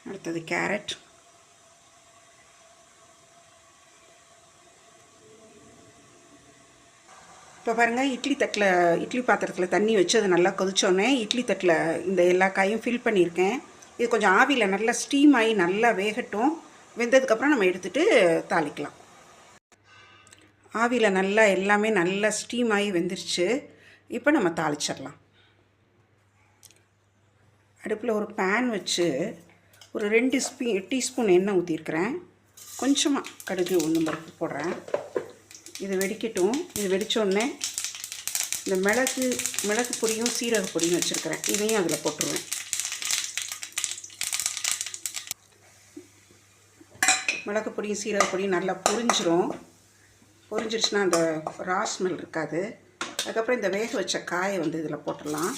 அடுத்தது கேரட், இப்போ பாருங்கள் இட்லி பாத்திரத்தில் தண்ணி வச்சு அது நல்லா கொதிச்சோடனே இட்லி தட்டில் இந்த எல்லா காயும் ஃபில் பண்ணியிருக்கேன். இது கொஞ்சம் ஆவியில் நல்லா ஸ்டீம் ஆகி நல்லா வேகட்டும். வெந்ததுக்கப்புறம் நம்ம எடுத்துகிட்டு தாளிக்கலாம். ஆவியில் நல்லா எல்லாமே நல்லா ஸ்டீம் ஆகி வெந்துருச்சு. இப்போ நம்ம தாளிச்சிடலாம். அடுப்பில் ஒரு பேன் வச்சு ஒரு 2 டீஸ்பூன் எண்ணெய் ஊற்றிருக்கிறேன். கொஞ்சமாக கடுகு உளுந்தம் பருப்பு போடுறேன். இது வெடிக்கட்டும். இது வெடித்தோடனே இந்த மிளகு பொடியும் சீரக பொடியும் வச்சுருக்கிறேன். இதையும் அதில் போட்டுருவேன். மிளகு பொடியும் சீரக பொடியும் நல்லா பொரிஞ்சிருச்சுன்னா அந்த ரா ஸ்மெல் இருக்காது. அதுக்கப்புறம் இந்த வேக வச்ச காயை இதில் போட்டுடலாம்.